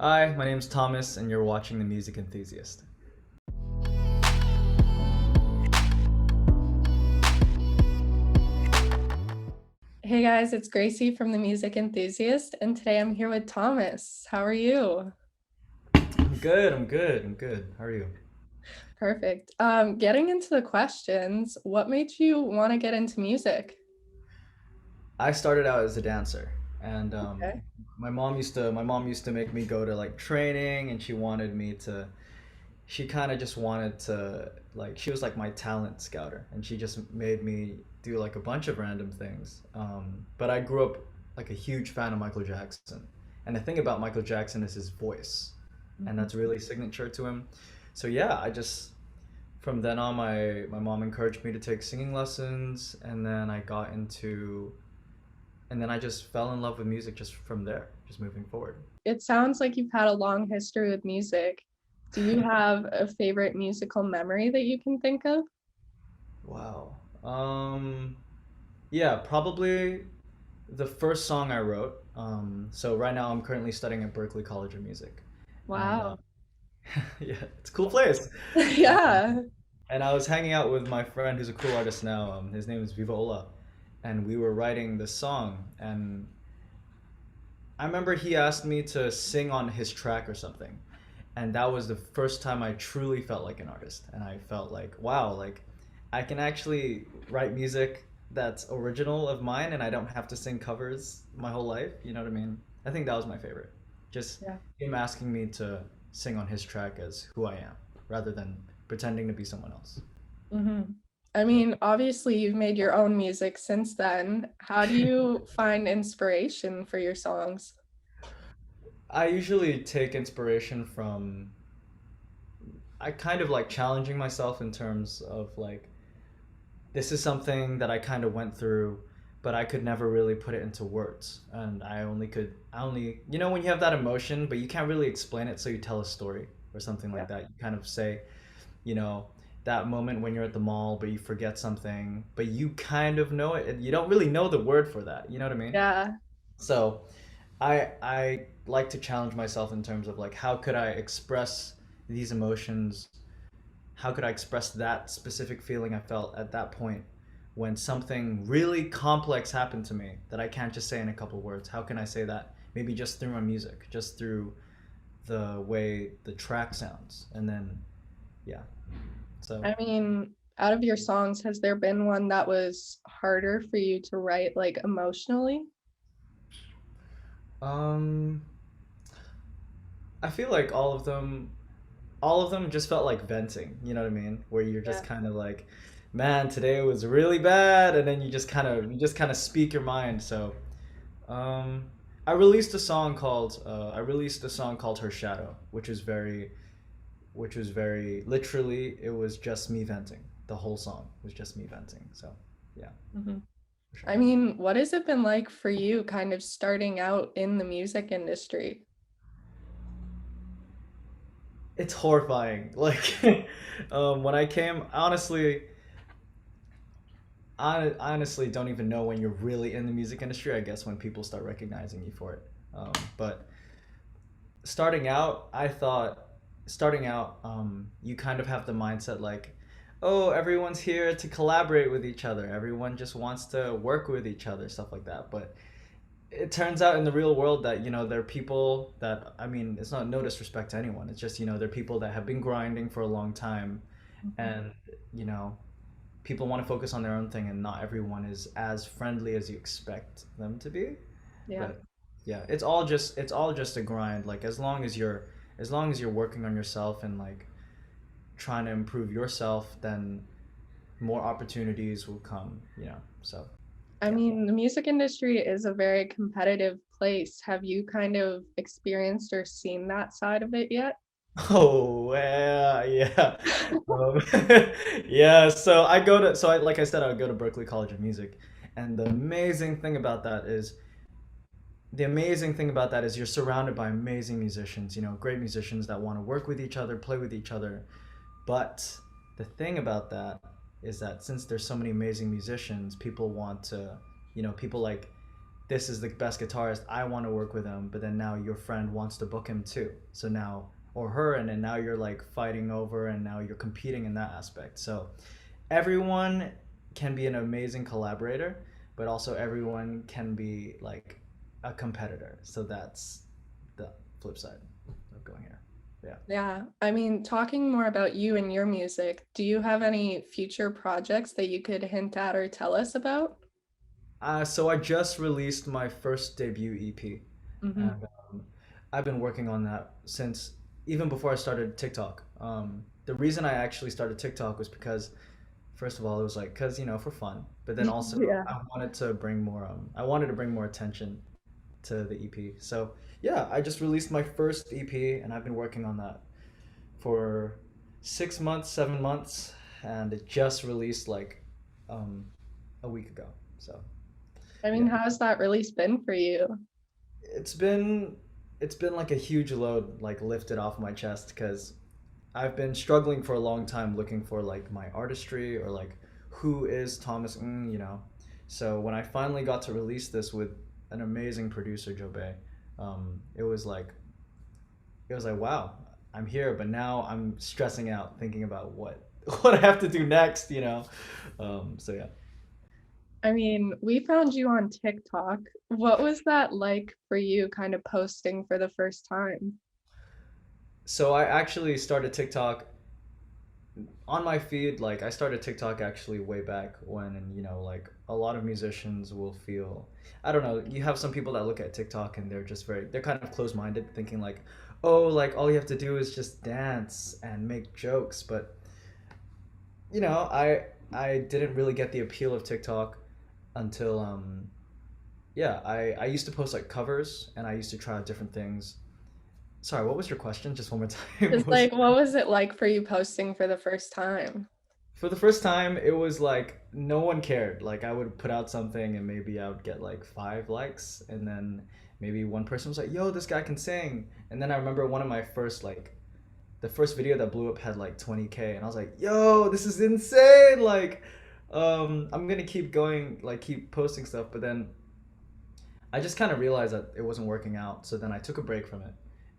Hi, my name's Thomas, and you're watching The Music Enthusiast. Hey guys, it's Gracie from the Music Enthusiast, and today I'm here with Thomas. How are you? I'm good. How are you? Perfect. Getting into the questions, what made you want to get into music? I started out as a dancer, and Okay. my mom used to make me go to like training, and she kind of just wanted to like she was like my talent scouter, and she just made me do like a bunch of random things. But I grew up like a huge fan of Michael Jackson, and the thing about Michael Jackson is his voice, and Mhm. that's really signature to him. So yeah, I just from then on, my mom encouraged me to take singing lessons, and then I just fell in love with music just from there, just moving forward. It sounds like you've had a long history with music. Do you have a favorite musical memory that you can think of? Wow. Yeah, probably the first song I wrote. So right now I'm currently studying at Berklee College of Music, and Wow. yeah, it's a cool place. Um, Yeah. and I was hanging out with my friend who's a cool artist now. His name is Vivola, and we were writing this song, and I remember he asked me to sing on his track or something. And that was the first time I truly felt like an artist. And I felt like, wow, like I can actually write music that's original of mine and I don't have to sing covers my whole life. You know what I mean? I think that was my favorite. Just Yeah. him asking me to sing on his track as who I am rather than pretending to be someone else. hmm I Yeah. mean, obviously you've made your own music since then. How do you find inspiration for your songs? I usually take inspiration from I kind of like challenging myself in terms of like this is something that I kind of went through, but I could never really put it into words. And I only, when you have that emotion, but you can't really explain it, so you tell a story or something Yeah. like that. You kind of say, you know, that moment when you're at the mall, but you forget something, but you kind of know it. You don't really know the word for that. You know what I mean? Yeah. So I like to challenge myself in terms of like, how could I express these emotions, how could I express that specific feeling I felt at that point when something really complex happened to me that I can't just say in a couple words? How can I say that? Maybe just through my music, just through the way the track sounds. And then, yeah. So, I mean, out of your songs, has there been one that was harder for you to write, like emotionally? um, I feel like all of them just felt like venting, you know what I mean? Where you're just Yeah. kind of like, man, today was really bad, and then you just kind of speak your mind. So, Um, I released a song called Her Shadow, which was very literally it was just me venting. The whole song was just me venting. So, yeah, hmm for sure. I mean, what has it been like for you kind of starting out in the music industry? It's horrifying. Like, when I came, I honestly don't even know when you're really in the music industry. I guess when people start recognizing you for it. But starting out, I thought you kind of have the mindset like, oh, everyone's here to collaborate with each other. Everyone just wants to work with each other, stuff like that. But it turns out in the real world that there are people that I mean, it's not no disrespect to anyone. It's just there are people that have been grinding for a long time, Mhm. and you know people want to focus on their own thing, and not everyone is as friendly as you expect them to be. Yeah. But yeah, it's all just a grind. Like as long as you're working on yourself and like trying to improve yourself, then more opportunities will come. So I yeah. mean, the music industry is a very competitive place. Have you kind of experienced or seen that side of it yet? Oh yeah, yeah, um, yeah. Like I said, I would go to Berklee College of Music, and the amazing thing about that is you're surrounded by amazing musicians. Great musicians that want to work with each other, play with each other. But the thing about that is that since there's so many amazing musicians, people want to, people like this is the best guitarist, I want to work with him, but then now your friend wants to book him too, so now, or her, and then now you're like fighting over, and now you're competing in that aspect. So everyone can be an amazing collaborator, but also everyone can be like a competitor. So that's the flip side of going here. Yeah. Yeah, I mean, talking more about you and your music, do you have any future projects that you could hint at or tell us about? So I just released my first debut EP, Hmm. and I've been working on that since even before I started TikTok. The reason I actually started TikTok was because, first of all, it was like because for fun, but then also Yeah. I wanted to bring more attention to the EP. So yeah, I just released my first EP, and I've been working on that for 6 months, 7 months, and it just released like um, a week ago. So I mean, yeah, how's that release been for you? it's been it's been like a huge load like lifted off my chest because I've been struggling for a long time looking for like my artistry or like who is Thomas So when I finally got to release this with an amazing producer, Joe Bay, it was like wow, I'm here, but now I'm stressing out thinking about what what I have to do next. So yeah. I mean, we found you on TikTok. What was that like for you kind of posting for the first time? So I actually started TikTok on my feed. Like I started TikTok actually way back when, and like a lot of musicians will feel, I don't know, you have some people that look at TikTok and they're kind of closed-minded, thinking like, oh, like all you have to do is just dance and make jokes. But I didn't really get the appeal of TikTok until yeah, I used to post like covers, and I used to try out different things. Sorry, what was your question? Just one more time. Just like, what was it like for you posting for the first time? For the first time, it was like no one cared. Like I would put out something and maybe I would get like 5 likes, and then maybe one person was like, "Yo, this guy can sing." And then I remember one of my first like the first video that blew up had like 20K, and I was like, "Yo, this is insane!" Like, I'm gonna keep going, like keep posting stuff. But then I just kind of realized that it wasn't working out. So then I took a break from it,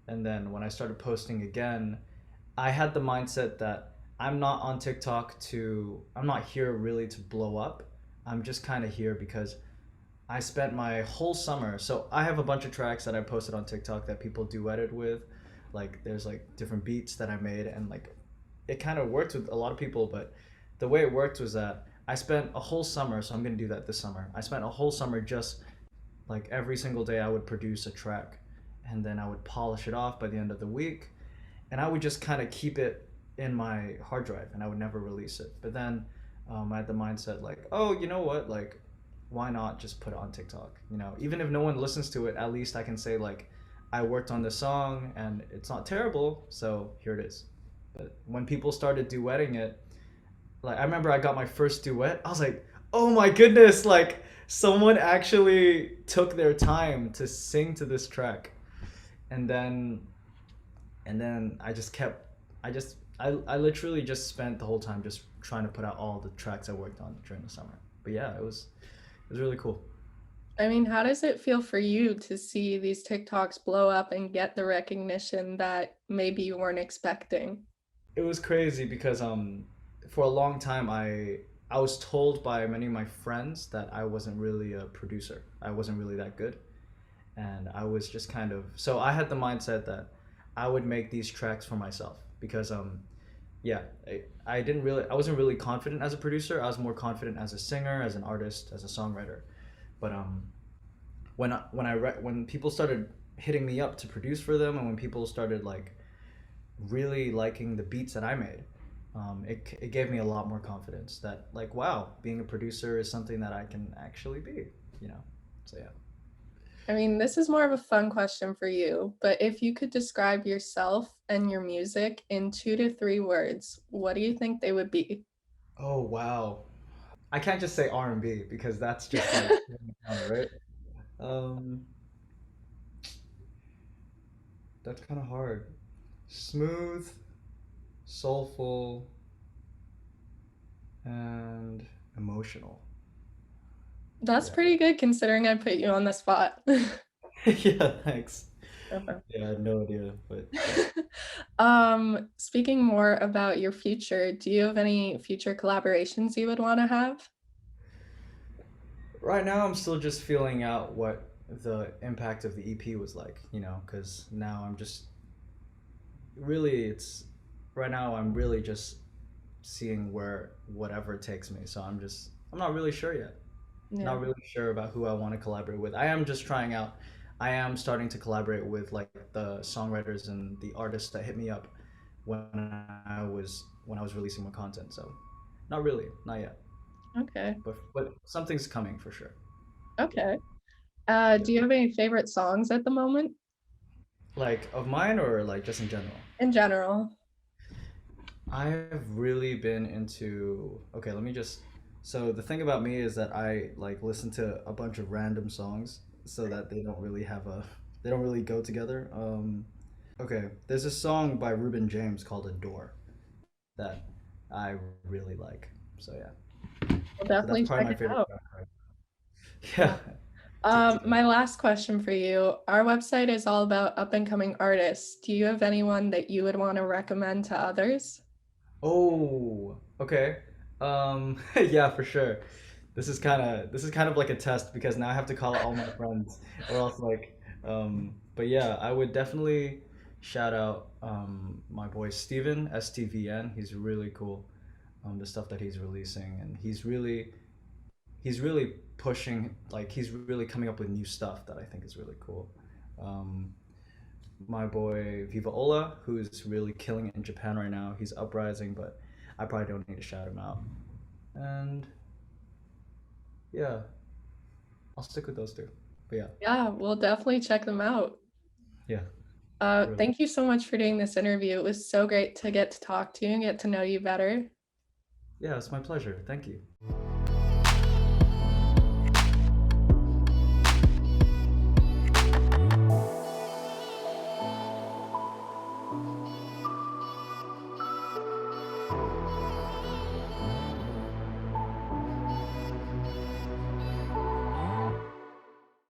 and then when I started posting again, I had the mindset that I'm not here really to blow up. I'm just kind of here because I spent my whole summer. So I have a bunch of tracks that I posted on TikTok that people duetted with. Like there's like different beats that I made, and like it kind of worked with a lot of people. But the way it worked was that I spent a whole summer. So I'm gonna do that this summer. I spent a whole summer just like every single day I would produce a track, and then I would polish it off by the end of the week, and I would just kind of keep it in my hard drive, and I would never release it. But then I had the mindset like, oh, you know what? Like, why not just put it on TikTok? Even if no one listens to it, at least I can say like, I worked on this song and it's not terrible, so here it is. But when people started duetting it, like I remember I got my first duet, I was like, oh my goodness, like someone actually took their time to sing to this track. And then I just kept I literally just spent the whole time just trying to put out all the tracks I worked on during the summer. But yeah, it was really cool. I mean, how does it feel for you to see these TikToks blow up and get the recognition that maybe you weren't expecting? It was crazy because for a long time I was told by many of my friends that I wasn't really a producer. I wasn't really that good. And I was just kind of, so I had the mindset that I would make these tracks for myself because yeah, I wasn't really confident as a producer. I was more confident as a singer, as an artist, as a songwriter. But when people started hitting me up to produce for them, and when people started like really liking the beats that I made, it gave me a lot more confidence that like wow, being a producer is something that I can actually be, you know. So yeah. I mean, this is more of a fun question for you, but if you could describe yourself and your music in 2 to 3 words, what do you think they would be? Oh wow. I can't just say R&B because that's just like right. Um, that's kind of hard. Smooth, soulful, and emotional. That's Yeah. pretty good considering I put you on the spot. Yeah, thanks. Okay. Yeah, I had no idea, but yeah. Speaking more about your future, do you have any future collaborations you would want to have? Right now, I'm still just feeling out what the impact of the EP was like, because now I'm just really, it's right now, I'm really just seeing where whatever takes me. So I'm not really sure yet. Yeah. Not really sure about who I want to collaborate with. I am just trying out. I am starting to collaborate with like the songwriters and the artists that hit me up when I was releasing my content. So, not really, not yet, Okay. but something's coming for sure. Okay. Yeah. Do you have any favorite songs at the moment Like of mine or like just in general. in general? I've really been into. Okay, let me just. So the thing about me is that I like listen to a bunch of random songs so that they don't really have a. They don't really go together. Okay, there's a song by Ruben James called "Adore" that I really like. So yeah, We'll so that's definitely probably check my it favorite out. track. Right? Yeah. Yeah, TMEB. My last question for you. Our website is all about up and coming artists. Do you have anyone that you would want to recommend to others? Oh, okay. Yeah, for sure. This is kind of like a test because now I have to call all my friends or else but yeah, I would definitely shout out my boy Steven, STVN. He's really cool. The stuff that he's releasing and he's really pushing like he's really coming up with new stuff that I think is really cool. Um, my boy Viva Ola, who's really killing it in Japan right now. He's uprising, but I probably don't need to shout him out. And yeah, I'll stick with those two. But yeah, Yeah, we'll definitely check them out. yeah, really. Thank you so much for doing this interview. It was so great to get to talk to you and get to know you better. Yeah, it's my pleasure. Thank you.